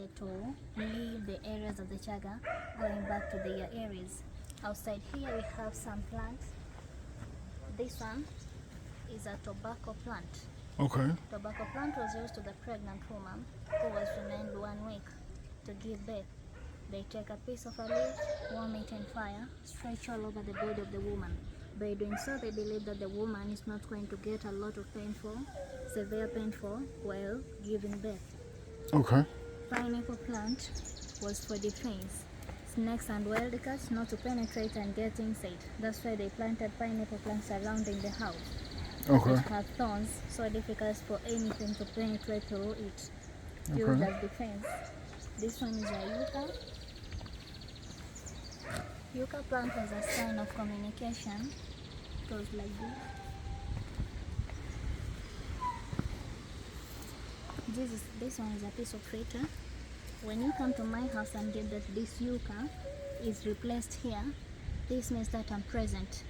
decided to leave the areas of the Chugga, going back to their areas. Outside here we have some plants. This one is a tobacco plant. Okay. Tobacco plant was used to the pregnant woman who was remained 1 week to give birth. They take a piece of a leaf, warm it in fire, stretch all over the body of the woman. By doing so, they believe that the woman is not going to get a lot of severe painful while giving birth. Okay. Pineapple plant was for defense. Snakes and wildcats not to penetrate and get inside. That's why they planted pineapple plants surrounding the house. Okay. It have thorns, so difficult for anything to penetrate through it. Used Okay. as defense. This one is a yucca. Yucca plant was a sign of communication. It was like this. This one is a piece of fritter. When you come to my house and get that this yucca is replaced here, this means that I'm present.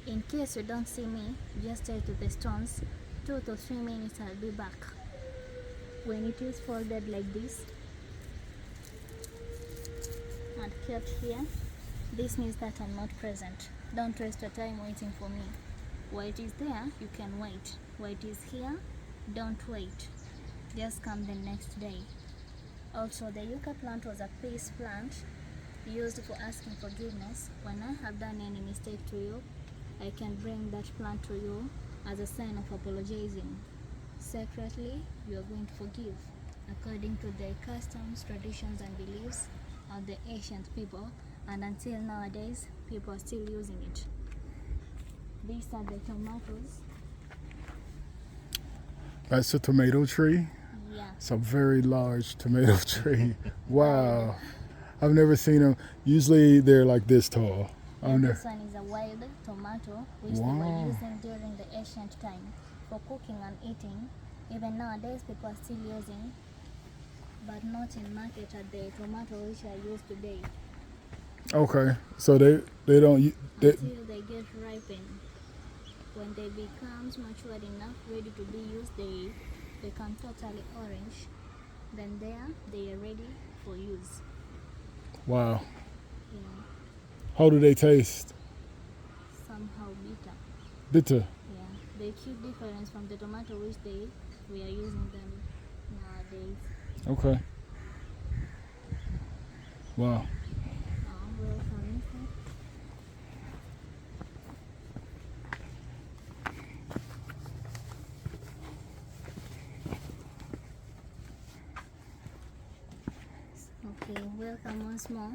In case you don't see me, just stay to the stones. 2 to 3 minutes, I'll be back. When it is folded like this and kept here, this means that I'm not present. Don't waste your time waiting for me. While it is there, you can wait. While it is here, don't wait. Just come the next day. Also, the yucca plant was a peace plant used for asking forgiveness. When I have done any mistake to you, I can bring that plant to you as a sign of apologizing. Secretly, you are going to forgive, according to the customs, traditions, and beliefs of the ancient people, and until nowadays, people are still using it. These are the tomatoes. That's a tomato tree. Yeah. It's a very large tomato tree. Wow. I've never seen them. Usually they're like this tall. And this one is a wild tomato, which they were Wow. using during the ancient time for cooking and eating. Even nowadays, people are still using, but not in market at the tomato which are used today. Okay. So they don't they, Until they get ripened. When they becomes matured enough, ready to be used, they become totally orange. Then they are ready for use. wow. Yeah, How do they taste? somehow bitter. Bitter. Yeah, they keep difference from the tomato which we are using them nowadays. Okay. Wow. Welcome. Okay, welcome once more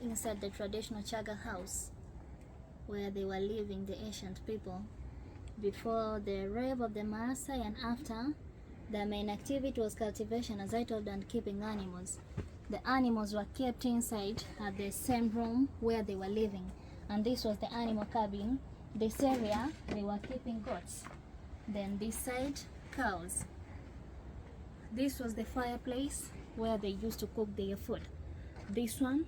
inside the traditional Chugga house where they were living, the ancient people. Before the arrival of the Maasai and after, their main activity was cultivation, as I told, and keeping animals. The animals were kept inside at the same room where they were living, and this was the animal cabin. This area, they were keeping goats. Then this side, cows. This was the fireplace where they used to cook their food. This one,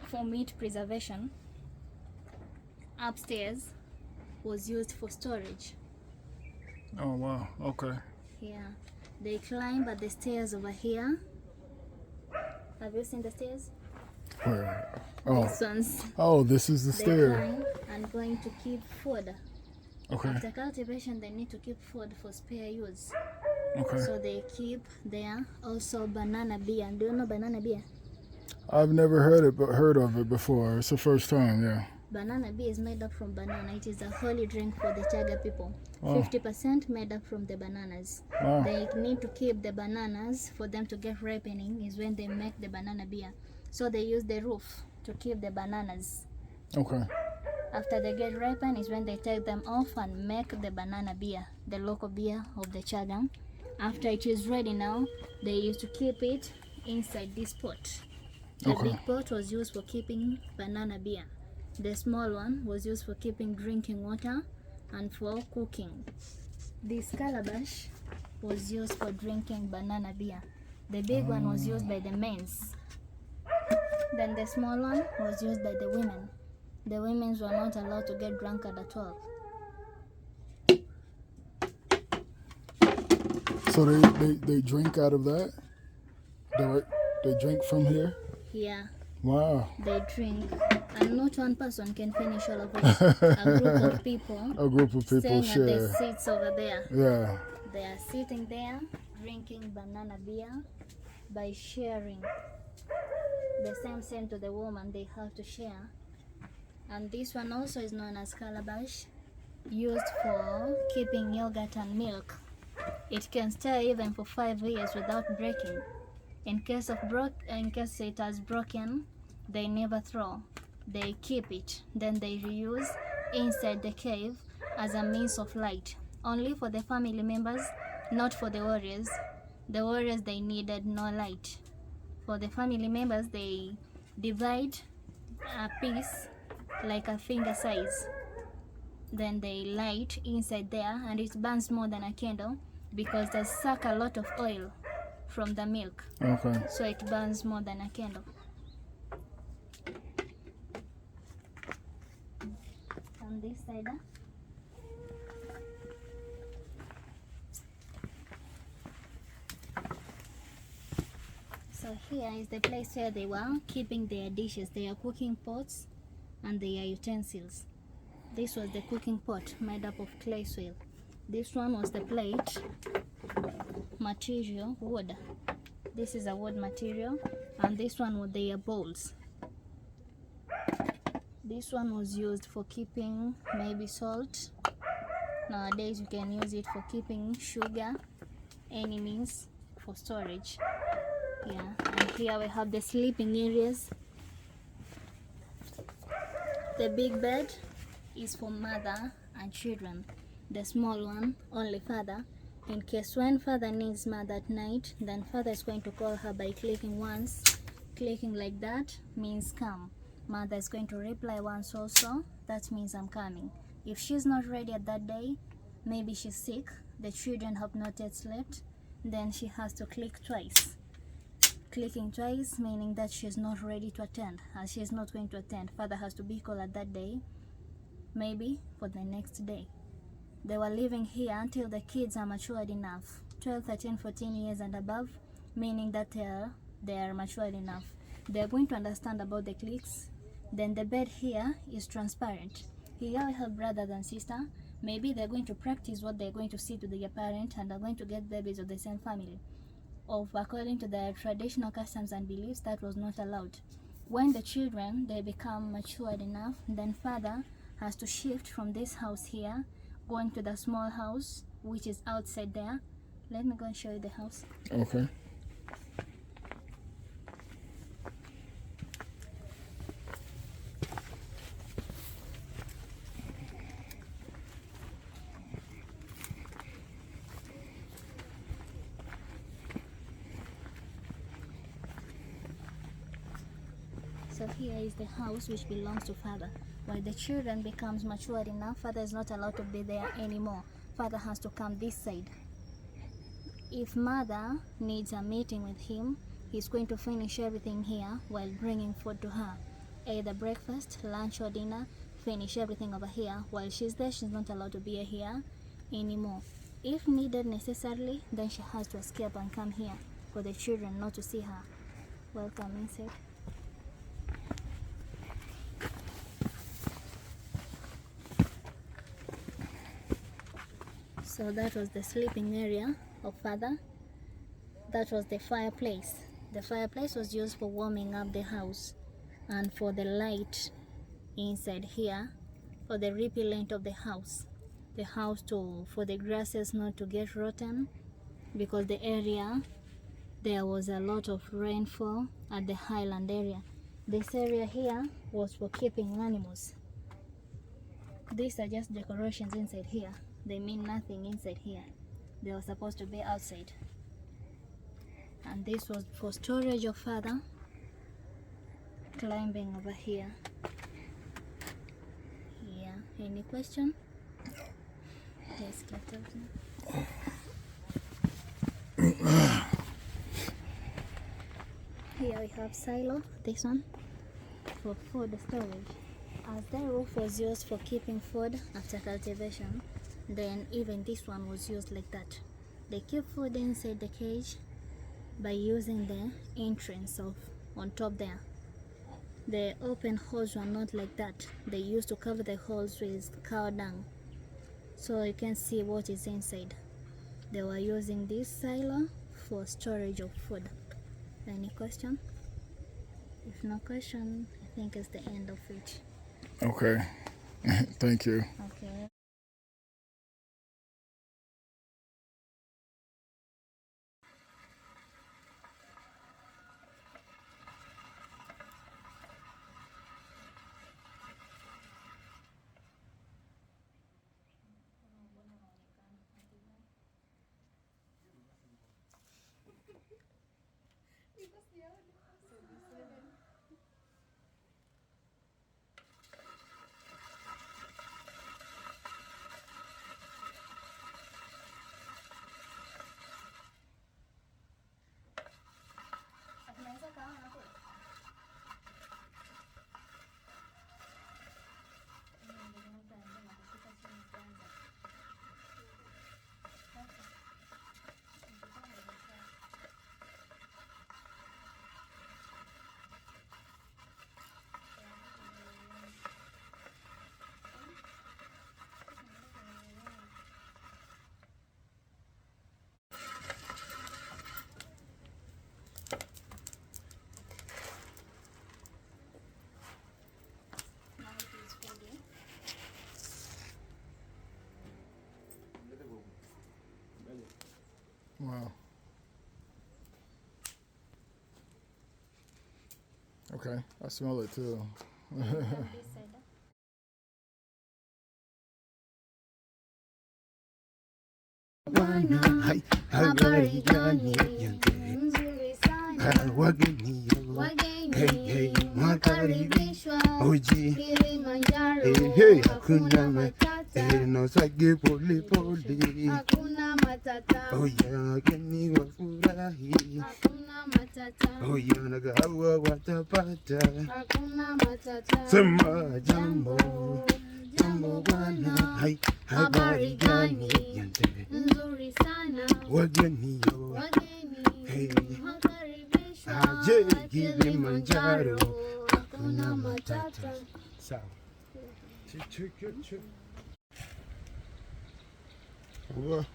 for meat preservation. Upstairs was used for storage. Oh wow. Okay. Yeah, they climb at the stairs over here. Have you seen the stairs? Where? Oh. These ones. Oh, this is the They stair. climb and going to keep food. Okay. After cultivation, they need to keep food for spare use. Okay. So they keep there. Also banana beer. Do you know banana beer? I've never heard of it before. It's the first time. Yeah. Banana beer is made up from banana. It is a holy drink for the Chugga people. Wow. 50% made up from the bananas. Wow. They need to keep the bananas for them to get ripening is when they make the banana beer. So they use the roof to keep the bananas. Okay. After they get ripened is when they take them off and make the banana beer, the local beer of the Chugga. After it is ready now, they used to keep it inside this pot. The Okay. big pot was used for keeping banana beer. The small one was used for keeping drinking water and for cooking. This calabash was used for drinking banana beer. The big one was used by the men's. Then the small one was used by the women. The women were not allowed to get drunkard at all. So they drink out of that? They drink from here? Yeah, Wow. they drink. And not one person can finish all of it. A group of people A group of people staying at the share. seats over there. Yeah. They are sitting there drinking banana beer by sharing the same to the woman they have to share. And this one also is known as calabash, used for keeping yogurt and milk. It can stay even for 5 years without breaking. In case it has broken, they never throw. They keep it, then they reuse inside the cave as a means of light. Only for the family members, not for the warriors. The warriors, they needed no light. For the family members, they divide a piece like a finger size. Then they light inside there, and it burns more than a candle because they suck a lot of oil from the milk. Okay. So it burns more than a candle. On this side, so here is the place where they were keeping their dishes, their cooking pots and their utensils. This was the cooking pot made up of clay soil. This one was the plate material, wood. This is a wood material, and this one were their bowls. This one was used for keeping maybe salt. Nowadays you can use it for keeping sugar, any means for storage. Yeah, and here we have the sleeping areas. The big bed is for mother and children. The small one, only father. In case when father needs mother at night, then father is going to call her by clicking once. Clicking like that means come. Mother is going to reply once also, that means I'm coming. If she's not ready at that day, maybe she's sick, the children have not yet slept, then she has to click twice. Clicking twice meaning that she's not ready to attend, as she's not going to attend. Father has to be called at that day, maybe for the next day. They were living here until the kids are matured enough, 12, 13, 14 years and above, meaning that they are matured enough. They're going to understand about the clicks. Then the bed here is transparent. Here we have brothers and sister. Maybe they're going to practice what they're going to see to their parent, and are going to get babies of the same family. According to their traditional customs and beliefs, that was not allowed. When the children, they become matured enough, then father has to shift from this house here, going to the small house which is outside there. Let me go and show you the house. Okay. So here is the house which belongs to father. When the children becomes mature enough, father is not allowed to be there anymore. Father has to come this side. If mother needs a meeting with him, he's going to finish everything here while bringing food to her. Either breakfast, lunch or dinner, finish everything over here. While she's there, she's not allowed to be here anymore. If needed necessarily, then she has to escape and come here for the children not to see her. Welcome inside. So that was the sleeping area of father. That was the fireplace. The fireplace was used for warming up the house and for the light inside here, for the repellent of the house. The house for the grasses not to get rotten, because the area, there was a lot of rainfall at the highland area. This area here was for keeping animals. These are just decorations inside here. They mean nothing inside here. They were supposed to be outside. And this was for storage of father climbing over here. Yeah, any question? Yes, get out. Here we have silo, this one, for food storage. As the roof was used for keeping food after cultivation, then even this one was used like that. They keep food inside the cage, by using the entrance of on top there. The open holes were not like that. They used to cover the holes with cow dung, so you can see what is inside. They were using this silo for storage of food. Any question? If no question, I think it's the end of it. Okay. Thank you. Okay. Wow. Okay, I smell it too. Habari gani nzuri sana, wageni mwakaribishwa Kilimanjaro, hakuna matata, nosage pole pole, hakuna matata, wageni wafurahi, hakuna matata, nagahawa watapata, hakuna matata. sema jambo Jambo bwana, habari gani nzuri sana, wageni wageni mwakaribishwa aje Kilimanjaro, hakuna matata. sawa. Uwa.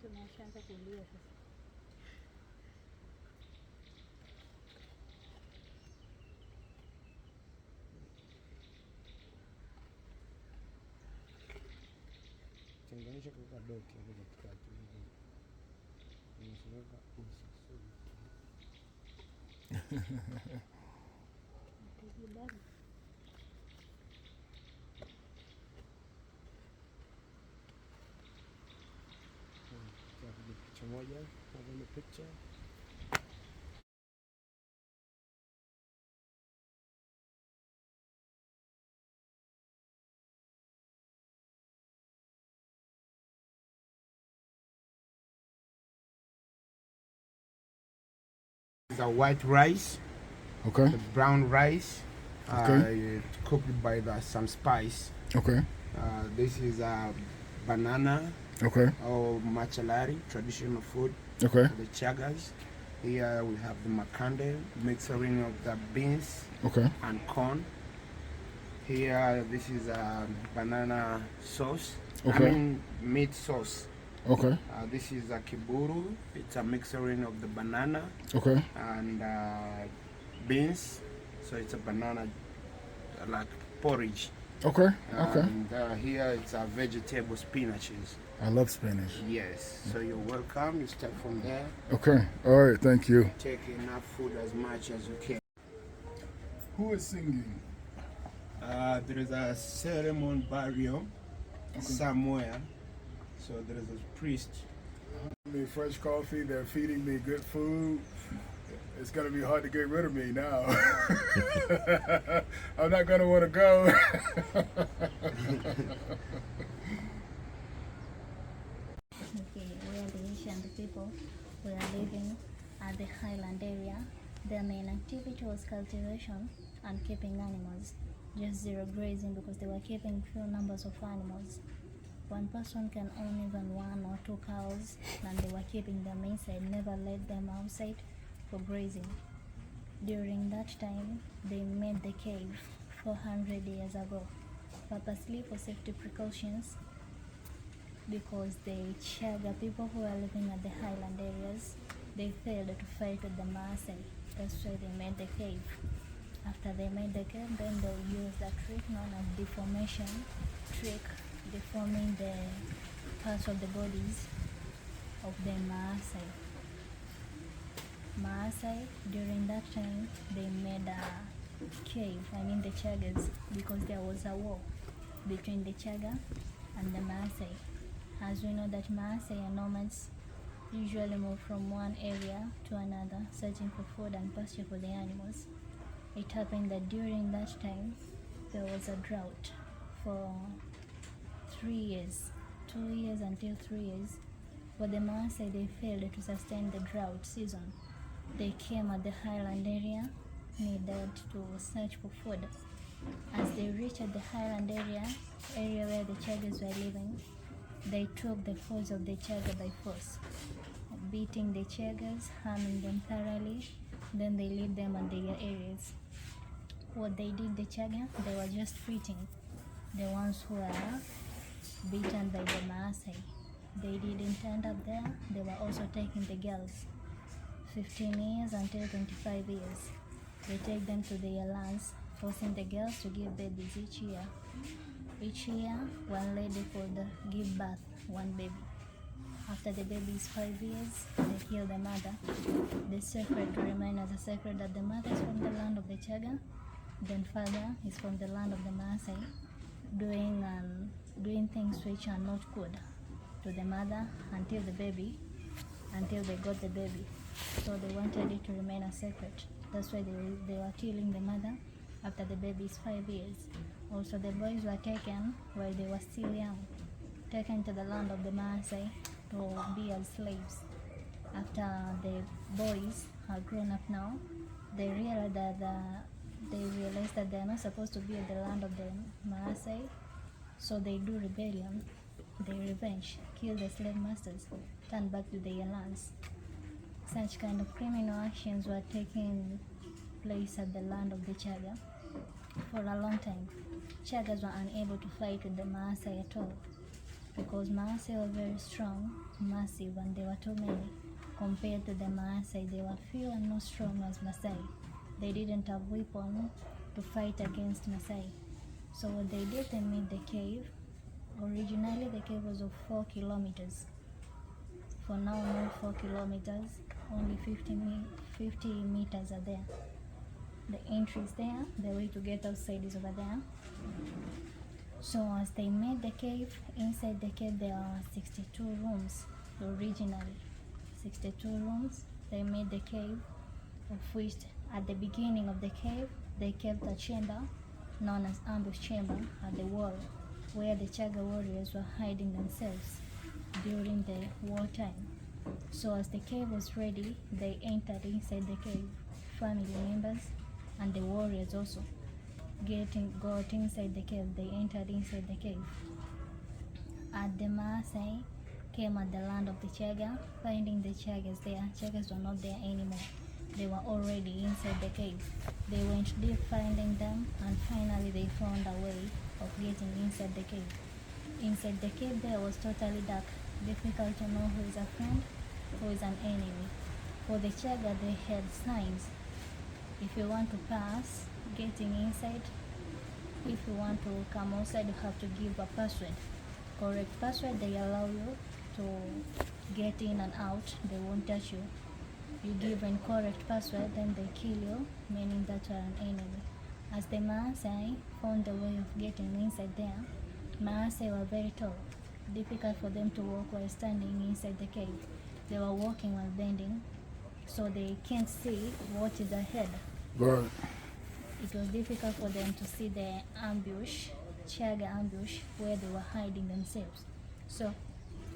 Tunashaanza kulia sasa. Tenganisha kwa doki hapo katikati. Unaweka picha moja, ile picha. The white rice, Okay. the brown rice, Okay. cooked by some spice. Okay. This is a banana Okay. or machalari, traditional food. Okay. The Chuggas. Here we have the makande, mixing of the beans Okay. and corn. Here, this is a banana sauce. Okay. I mean meat sauce. Okay. This is a kiburu. It's a mixing of the banana Okay. and beans, So it's a banana like porridge. Okay. Okay. And here it's a vegetable spinaches. I love spinach. Yes. So you're welcome. You start from there. Okay. All right. Thank you. Take enough food as much as you can. Who is singing? There is a ceremony burial somewhere. So there is a priest. Me fresh coffee. They're feeding me good food. It's gonna be hard to get rid of me now. I'm not gonna want to go. Okay, where the ancient people were living at the highland area, their main activity was cultivation and keeping animals. Just zero grazing because they were keeping few numbers of animals. One person can own even 1 or 2 cows, and they were keeping them inside, never let them outside for grazing. During that time, they made the cave 400 years ago, purposely for safety precautions, because the Chugga people who are living at the highland areas, they failed to fight with the Maasai. That's why they made the cave. After they made the cave, then they'll use the trick known as deformation trick, deforming the parts of the bodies of the Maasai. During that time, they made a cave, the Chuggas, because there was a war between the Chugga and the Maasai. As we know that Maasai and nomads usually move from one area to another, searching for food and pasture for the animals. It happened that during that time, there was a drought for 3 years, 2 years until 3 years. But the Maasai, they failed to sustain the drought season. They came at the highland area, needed to search for food. As they reached the highland area where the Chuggas were living, they took the foods of the Chugga by force, beating the Chuggas, harming them thoroughly. Then they leave them on their areas. What they did, the Chugga, they were just treating the ones who were beaten by the Maasai. They didn't end up there. They were also taking the girls, 15 years until 25 years. They take them to their lands, forcing the girls to give babies each year. Each year, one lady could give birth one baby. After the baby is 5 years, they kill the mother. The sacred remain as a sacred that the mother is from the land of the Chugga, then father is from the land of the Maasai, doing things which are not good to the mother until they got the baby. So they wanted it to remain a secret. That's why they were killing the mother after the baby is 5 years. Also, the boys were taken while they were still young, taken to the land of the Maasai to be as slaves. After the boys are grown up now, they realized that they are not supposed to be at the land of the Maasai, so they do rebellion. They revenge, kill the slave masters, turn back to their lands. Such kind of criminal actions were taking place at the land of the Chugga for a long time. Chuggas were unable to fight with the Maasai at all, because Maasai were very strong, massive, and they were too many. Compared to the Maasai, they were few and not strong as Maasai. They didn't have weapons to fight against Maasai. So what they did, they made the cave. Originally, the cave was of 4 kilometers. For now, not 4 kilometers, only 50 meters are there. The entry is there, the way to get outside is over there. So as they made the cave, inside the cave there are 62 rooms originally. 62 rooms, they made the cave, of which at the beginning of the cave, they kept a chamber known as ambush chamber at the wall, where the Chugga warriors were hiding themselves during the wartime. So as the cave was ready, they entered inside the cave, family members and the warriors also got inside the cave. They entered inside the cave. At the Maasai came at the land of the Chugga, finding the Chuggas there. Chuggas were not there anymore. They were already inside the cave. They went deep finding them, and finally they found a way of getting inside the cave. Inside the cave there was totally dark, difficult to know who is a friend, who is an enemy. For the Chugga, they had signs. If you want to pass, getting inside. If you want to come outside, you have to give a password. Correct password, they allow you to get in and out. They won't touch you. You give incorrect password, then they kill you, meaning that you are an enemy. As the Maasai found the way of getting inside there, Maasai were very tall. Difficult for them to walk while standing inside the cave. They were walking while bending, so they can't see what is ahead. Right. It was difficult for them to see the ambush, Chugga ambush, where they were hiding themselves. So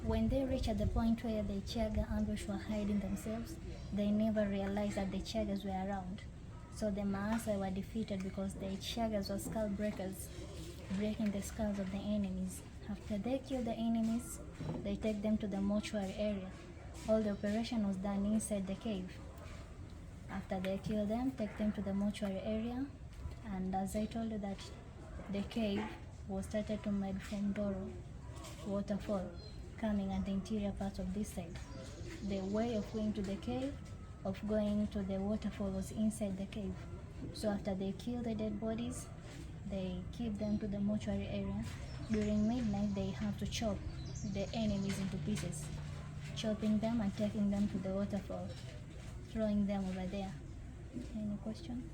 when they reached at the point where the Chugga ambush were hiding themselves, they never realized that the Chuggas were around. So the Maasai were defeated because the Chuggas were skull breakers, breaking the skulls of the enemies. After they kill the enemies, they take them to the mortuary area. All the operation was done inside the cave. After they kill them, take them to the mortuary area, and as I told you that the cave was started to made from Doro waterfall coming at the interior part of this side. The way of going to the cave, of going to the waterfall was inside the cave. So after they kill the dead bodies, they keep them to the mortuary area. During midnight, they have to chop the enemies into pieces, chopping them and taking them to the waterfall, throwing them over there. Any question?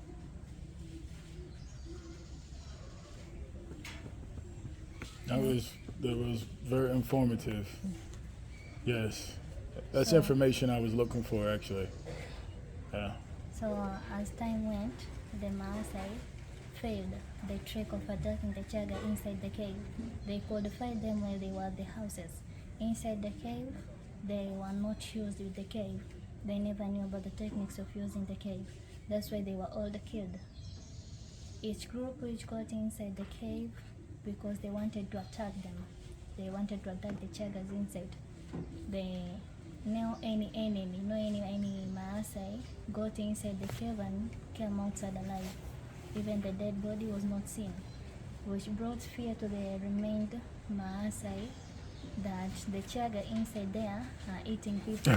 That was very informative. Yes, that's information I was looking for actually. Yeah. So as time went, the Maasai failed the trick of attacking the Chugga inside the cave. They could fight them while they were at the houses. Inside the cave, they were not used with the cave. They never knew about the techniques of using the cave. That's why they were all killed. Each group which got inside the cave because they wanted to attack them. They wanted to attack the Chuggas inside. They no any enemy, no any Maasai got inside the cave and came outside alive. Even the dead body was not seen, which brought fear to the remained Maasai that the Chugga inside there are eating people.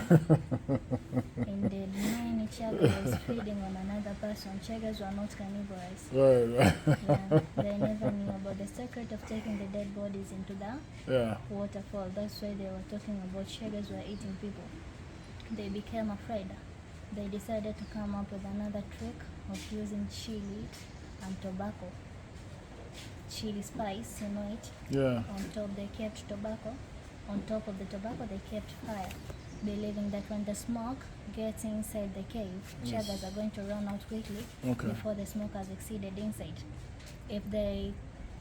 Indeed, no any Chugga was feeding on another person. Chuggas were not carnivorous. Right. Yeah, they never knew about the secret of taking the dead bodies into the waterfall. That's why they were talking about Chuggas were eating people. They became afraid. They decided to come up with another trick of using chili and tobacco. Chili spice, you know it. Yeah. On top they kept tobacco. On top of the tobacco they kept fire, believing that when the smoke gets inside the cave, Chuggas are going to run out quickly before the smoke has exceeded inside. If they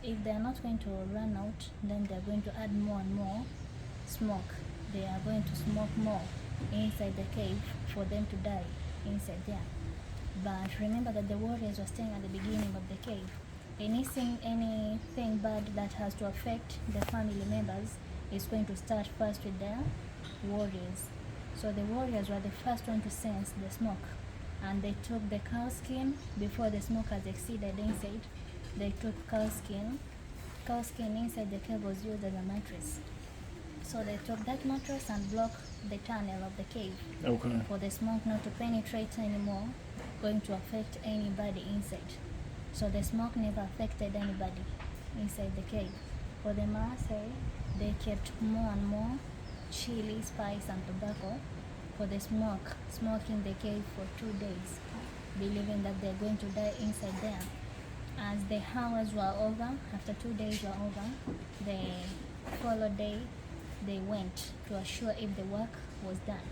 are not going to run out, then they are going to add more and more smoke. They are going to smoke more inside the cave for them to die inside there. But remember that the warriors were staying at the beginning of the cave. Anything bad that has to affect the family members is going to start first with the warriors. So the warriors were the first one to sense the smoke, and they took the cow skin before the smoke has exceeded inside. They took cow skin. Cow skin inside the cave was used as a mattress. So they took that mattress and blocked the tunnel of the cave for the smoke not to penetrate anymore, going to affect anybody inside. So the smoke never affected anybody inside the cave. For the Maasai, they kept more and more chili, spice and tobacco for the smoking the cave for 2 days, believing that they're going to die inside there. As the hours were over, after 2 days were over, the following day they went to assure if the work was done.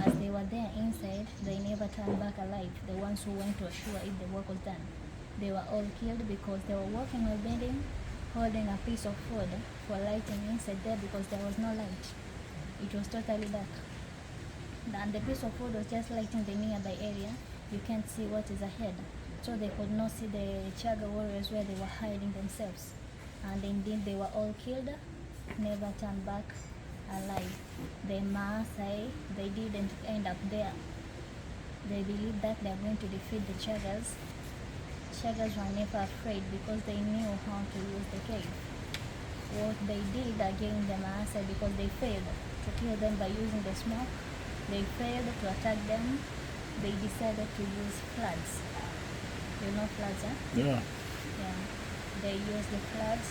As they were there inside, they never turned back alive, the ones who went to assure if the work was done. They were all killed because they were walking while bending, holding a piece of food for lighting inside there because there was no light. It was totally dark. And the piece of food was just lighting the nearby area. You can't see what is ahead. So they could not see the Chugga warriors where they were hiding themselves. And indeed they were all killed, never turned back alive. The Maasai, they didn't end up there. They believed that they are going to defeat the Chuggas. Chuggas were never afraid because they knew how to use the cave. What they did against the Maasai, because they failed to kill them by using the smoke, they failed to attack them, they decided to use floods. You know floods, eh? Yeah. Yeah. They use the floods.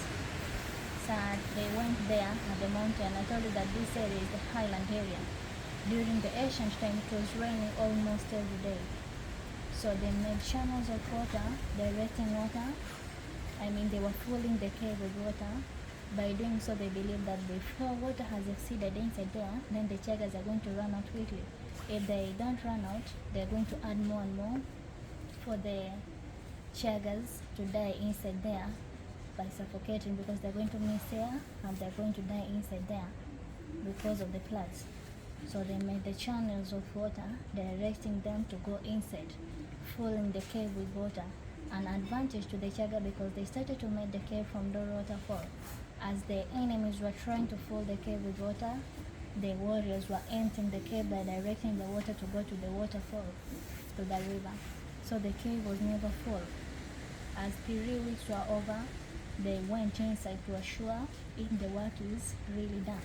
So they went there at the mountain. I told you that this area is the highland area. During the ancient time, it was raining almost every day. So they made channels of water, directing water. I mean, they were filling the cave with water. By doing so, they believe that before water has exceeded inside there, then the Chuggas are going to run out quickly. If they don't run out, they're going to add more and more for the Chuggas to die inside there by suffocating, because they're going to miss air and they're going to die inside there because of the floods. So they made the channels of water, directing them to go inside, filling the cave with water. An advantage to the Chugga, because they started to make the cave from the waterfall. As the enemies were trying to fill the cave with water, the warriors were emptying the cave by directing the water to go to the waterfall, to the river. So the cave was never full. As 3 weeks were over, they went inside to assure if the work is really done.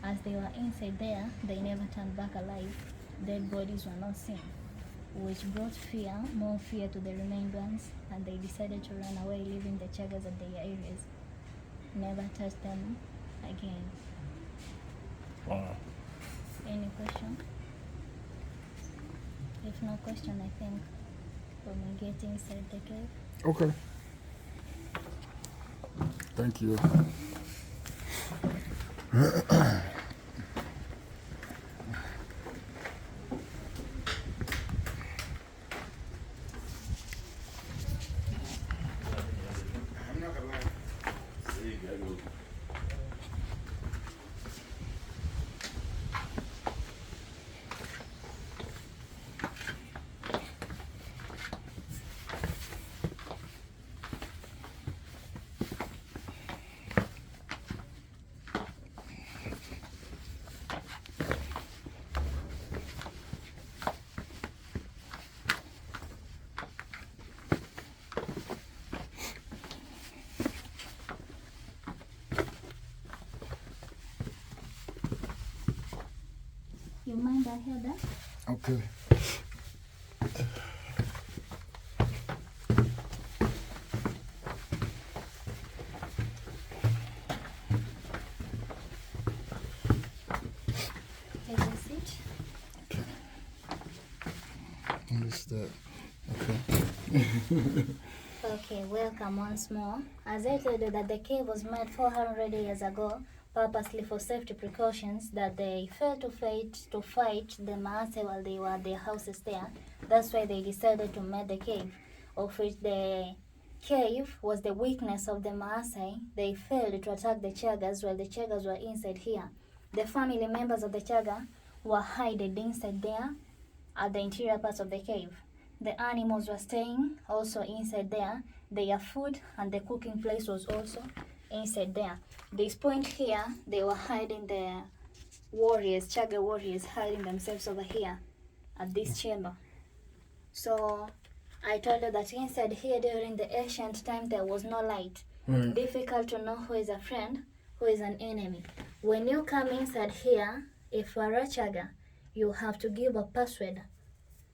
As they were inside there, they never turned back alive. Dead bodies were not seen, which brought fear, more fear to the remaining ones, and they decided to run away, leaving the Chuggas at their areas. Never touch them again. Wow. Any question? If no question, I think when we get inside the cave. Okay. Thank you. You mind I hear that? Okay. Take a seat. What is that? Okay. Okay, welcome once more. As I told you that the cave was made 400 years ago, purposely for safety precautions, that they failed to fight the Maasai while they were at their houses there. That's why they decided to make the cave, of which the cave was the weakness of the Maasai. They failed to attack the Chuggas while the Chuggas were inside here. The family members of the Chugga were hidden inside there at the interior parts of the cave. The animals were staying also inside there. Their food and the cooking place was also inside there. This point here, they were hiding the warriors, Chugga warriors, hiding themselves over here at this chamber. So I told you that inside here during the ancient time there was no light. Right. Difficult to know who is a friend, who is an enemy. When you come inside here, if you are a Chugga, you have to give a password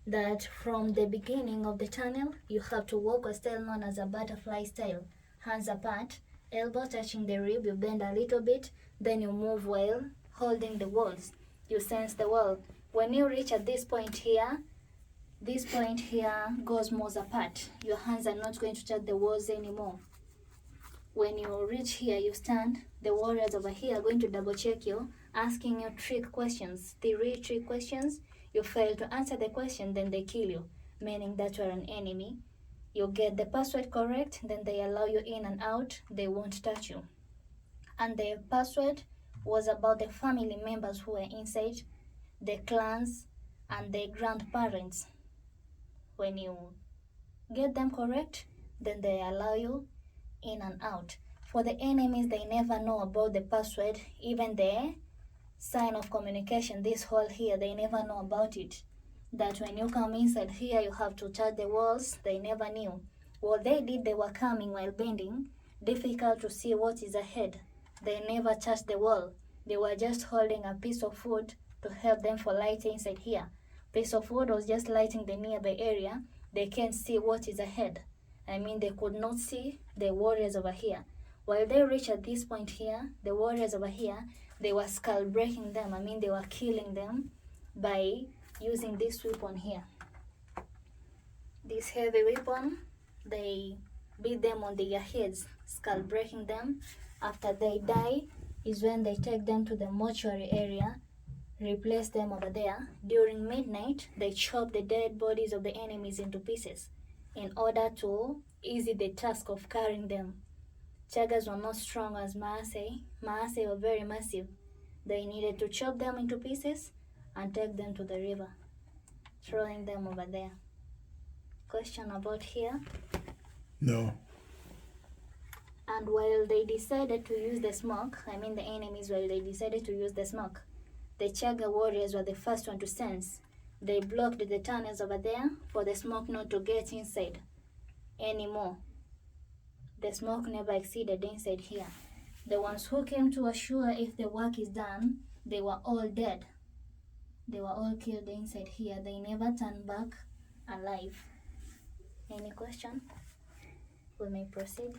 that from the beginning of the tunnel, you have to walk a style known as a butterfly style. Hands apart, elbow touching the rib, you bend a little bit, then you move while holding the walls. You sense the wall. When you reach at this point here goes more apart. Your hands are not going to touch the walls anymore. When you reach here, you stand. The warriors over here are going to double check you, asking you trick questions, 3 trick questions. You fail to answer the question, then they kill you, meaning that you're an enemy. You get the password correct, then they allow you in and out. They won't touch you. And the password was about the family members who were inside, the clans, and the grandparents. When you get them correct, then they allow you in and out. For the enemies, they never know about the password, even the sign of communication, this hole here, they never know about it. That when you come inside here, you have to touch the walls, they never knew. What they did, they were coming while bending, difficult to see what is ahead. They never touched the wall. They were just holding a piece of wood to help them for light inside here. Piece of wood was just lighting the nearby area. They can't see what is ahead. I mean, they could not see the warriors over here. While they reach at this point here, the warriors over here, they were skull breaking them. I mean, they were killing them by using this weapon here. This heavy weapon, they beat them on their heads, skull breaking them. After they die is when they take them to the mortuary area, replace them over there. During midnight, they chop the dead bodies of the enemies into pieces in order to ease the task of carrying them. Chuggas were not strong as Maasai. Maasai were very massive. They needed to chop them into pieces and take them to the river, throwing them over there. Question about here? No. And while they decided to use the smoke, I mean the enemies, while they decided to use the smoke, the Chugga warriors were the first one to sense. They blocked the tunnels over there for the smoke not to get inside anymore. The smoke never exceeded inside here. The ones who came to assure if the work is done, they were all dead. They were all killed inside here. They never turned back alive. Any question? We may proceed.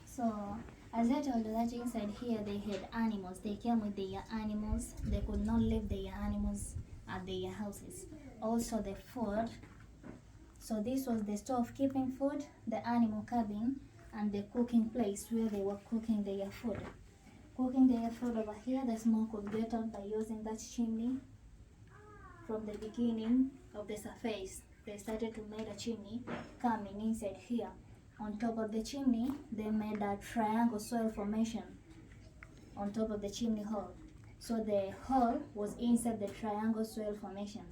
So, as I told you that inside here they had animals. They came with their animals. They could not leave their animals at their houses. Also the food. So this was the store of keeping food, the animal cabin, and the cooking place where they were cooking their food. Cooking their food over here, the smoke would get out by using that chimney. From the beginning of the surface, they started to make a chimney coming inside here. On top of the chimney, they made a triangle soil formation on top of the chimney hole. So the hole was inside the triangle soil formation,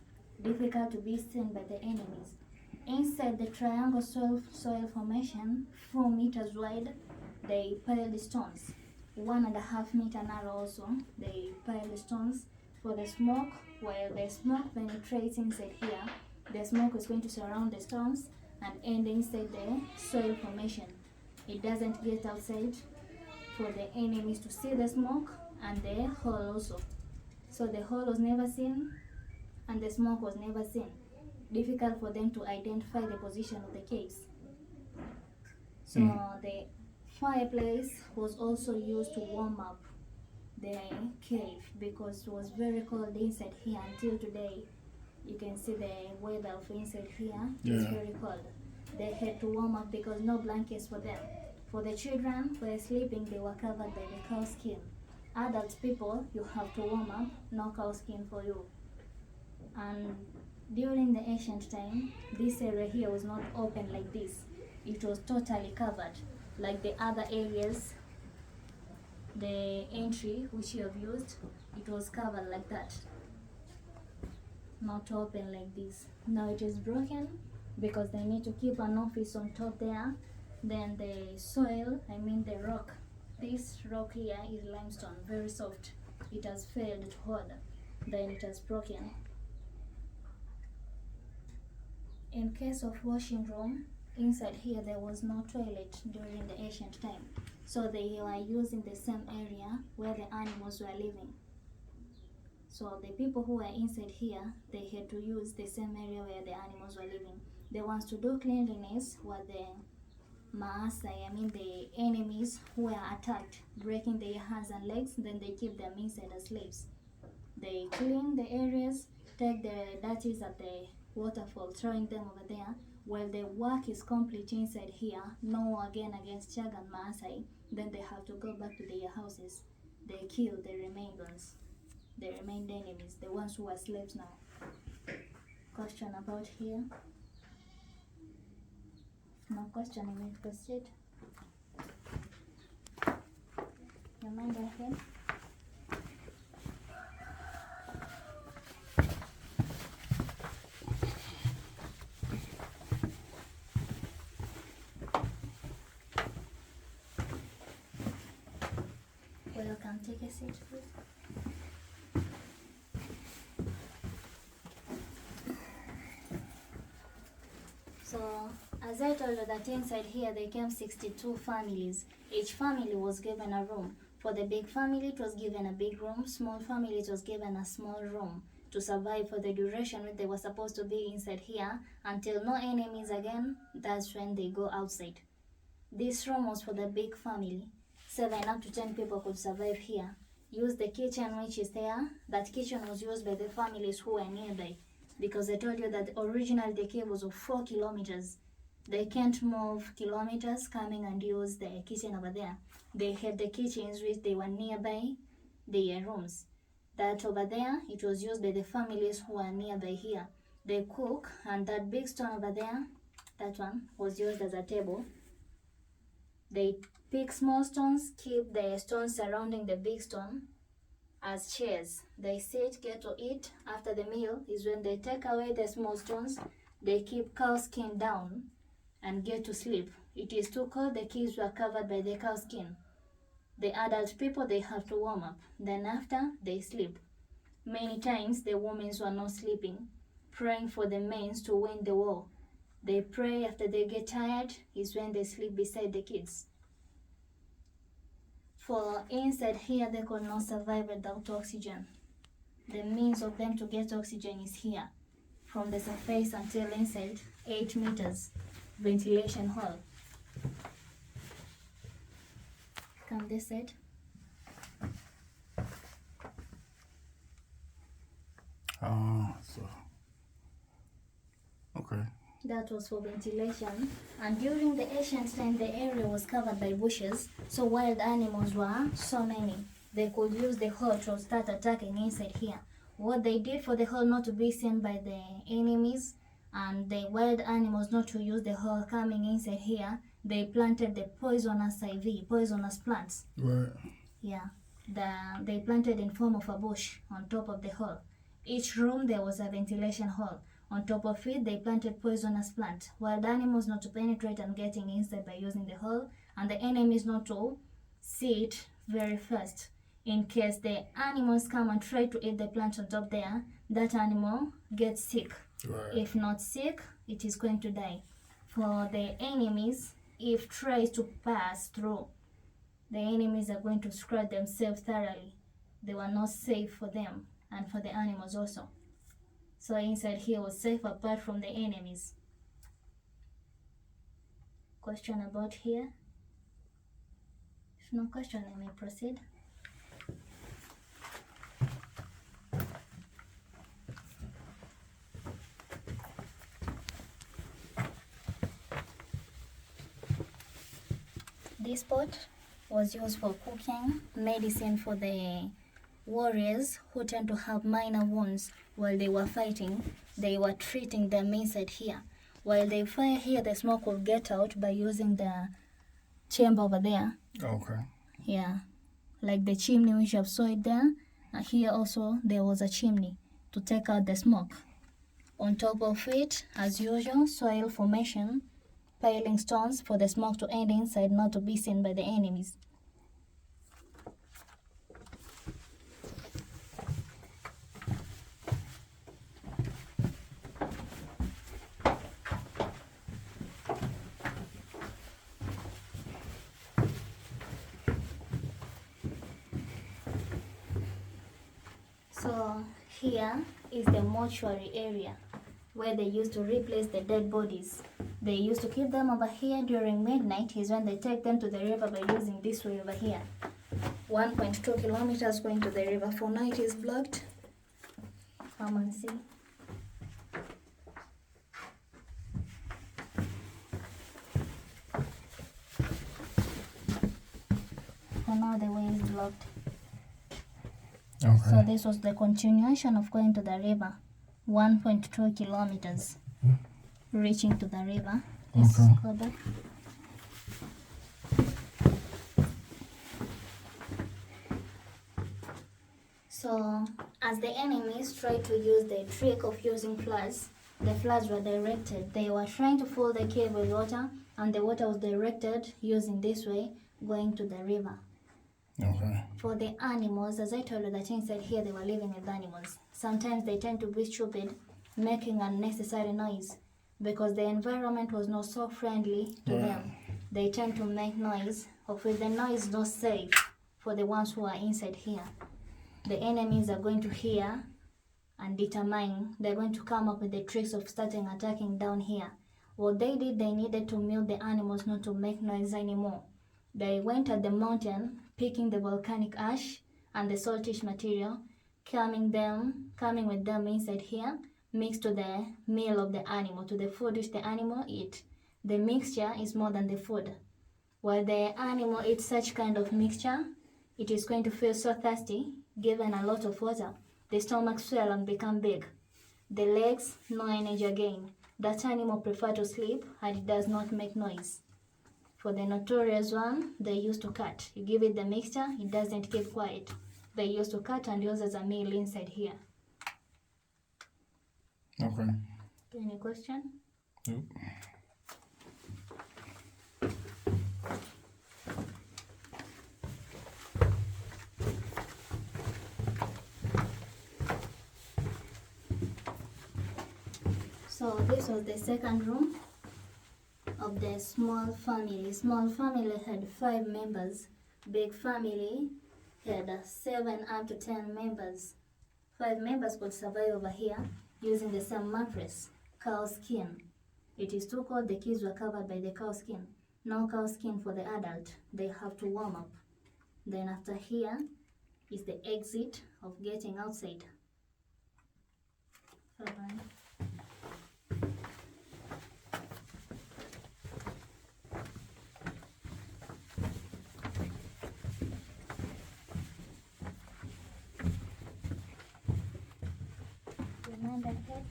difficult to be seen by the enemies. Inside the triangle soil formation, 4 meters wide, they piled stones. 1.5 meter narrow also, they piled stones for the smoke. While the smoke penetrates inside here, the smoke is going to surround the stones and end inside the soil formation. It doesn't get outside for the enemies to see the smoke and the hole also. So the hole was never seen and the smoke was never seen. Difficult for them to identify the position of the caves. So the fireplace was also used to warm up the cave because it was very cold inside here until today. You can see the weather of inside here. It's very cold. They had to warm up because no blankets for them. For the children, for the sleeping, they were covered by the cow skin. Adult people, you have to warm up, no cow skin for you. And during the ancient time, this area here was not open like this. It was totally covered. Like the other areas, the entry which you have used, it was covered like that. Not open like this. Now it is broken because they need to keep an office on top there. Then the soil, I mean the rock, this rock here is limestone, very soft. It has failed to hold. Then it has broken. In case of washing room, inside here there was no toilet during the ancient time. So they were using the same area where the animals were living. So the people who were inside here, they had to use the same area where the animals were living. The ones to do cleanliness were the Maasai, I mean the enemies who were attacked, breaking their hands and legs, then they keep them inside as slaves. They clean the areas, take the dirties at the waterfall, throwing them over there. While the work is complete inside here, no war again against Chugga and Maasai, then they have to go back to their houses. They kill the remained ones. The remained enemies, the ones who are slaves now. Question about here? No question, I may proceed. Your mind ahead. Welcome Come take a seat, please. So, as I told you that inside here they came 62 families. Each family was given a room. For the big family, it was given a big room. Small family, it was given a small room to survive for the duration when they were supposed to be inside here until no enemies again. That's when they go outside. This room was for the big family. 7 up to 10 people could survive here. Use the kitchen which is there. That kitchen was used by the families who were nearby. Because I told you that originally the cave was of 4 kilometers. They can't move kilometers coming and use the kitchen over there. They had the kitchens which they were nearby their rooms. That over there, it was used by the families who were nearby here. They cook, and that big stone over there, that one, was used as a table. They pick small stones, keep the stones surrounding the big stone as chairs. They sit, get to eat. After the meal is when they take away the small stones. They keep cow skin down and get to sleep. It is too cold, the kids were covered by the cow skin. The adult people, they have to warm up. Then after, they sleep. Many times, the women were not sleeping, praying for the men to win the war. They pray after they get tired, is when they sleep beside the kids. For inside here, they could not survive without oxygen. The means of them to get oxygen is here. From the surface until inside, 8 meters. Ventilation hole. Come this side. So, okay. That was for ventilation. And during the ancient time, the area was covered by bushes, so wild animals were so many. They could use the hole to start attacking inside here. What they did for the hole not to be seen by the enemies and the wild animals not to use the hole coming inside here, they planted the poisonous ivy, poisonous plants. Right. Yeah, they planted in form of a bush on top of the hole. Each room there was a ventilation hole. On top of it, they planted poisonous plant. Wild animals not to penetrate and getting inside by using the hole, and the enemies not to see it very fast. In case the animals come and try to eat the plant on top there, that animal gets sick. Right. If not sick, it is going to die. For the enemies, if tries to pass through, the enemies are going to scratch themselves thoroughly. They were not safe for them and for the animals also. So inside here was safe apart from the enemies. Question about here? If no question, I may proceed. This pot was used for cooking, medicine for the warriors who tend to have minor wounds while they were fighting. They were treating them inside here. While they fire here, the smoke will get out by using the chamber over there. Okay. Yeah, like the chimney which you have saw it there. Here also there was a chimney to take out the smoke. On top of it, as usual, soil formation, piling stones for the smoke to end inside, not to be seen by the enemies. So here is the mortuary area where they used to replace the dead bodies. They used to keep them over here during midnight is when they take them to the river by using this way over here. 1.2 kilometers going to the river. For now it is blocked. Come and see. For now the way is blocked. Okay. So this was the continuation of going to the river. 1.2 kilometers reaching to the river. Let's Okay. go back. So as the enemies tried to use the trick of using floods, the floods were directed. They were trying to fill the cave with water, and the water was directed using this way, going to the river. Okay. For the animals, as I told you that inside here they were living with animals. Sometimes they tend to be stupid, making unnecessary noise because the environment was not so friendly to them. They tend to make noise, of which the noise is not safe for the ones who are inside here. The enemies are going to hear and determine, they're going to come up with the tricks of starting attacking down here. What they did, they needed to mute the animals not to make noise anymore. They went at the mountain, picking the volcanic ash and the saltish material, coming with them inside here, mixed to the meal of the animal, to the food which the animal eat. The mixture is more than the food. While the animal eats such kind of mixture, it is going to feel so thirsty, given a lot of water. The stomach swell and become big. The legs, no energy again. That animal prefer to sleep and it does not make noise. For the notorious one, they used to cut. You give it the mixture, it doesn't keep quiet. They used to cut and use as a meal inside here. Okay. Any question? Nope. So this was the second room of the small family. Small family had 5 members. Big family had 7 up to 10 members. 5 members could survive over here using the same mattress, cow skin. It is too cold, the kids were covered by the cow skin. No cow skin for the adult. They have to warm up. Then after here is the exit of getting outside. Remember that?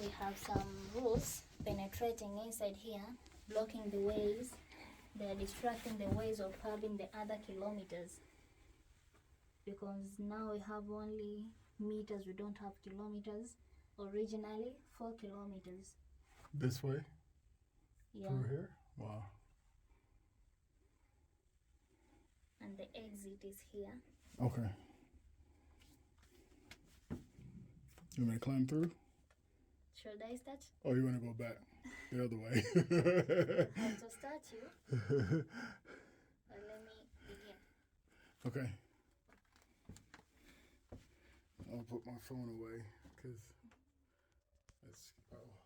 We have some roots penetrating inside here, blocking the ways. They are distracting the ways of having the other kilometers. Because now we have only meters, we don't have kilometers. Originally 4 kilometers. This way? Yeah. Through here? Wow. And the exit is here. Okay. You want me to climb through? Should I start? Oh, you want to go back the other way? I have to start you. Well, let me begin. Okay. I'll put my phone away because it's. Oh.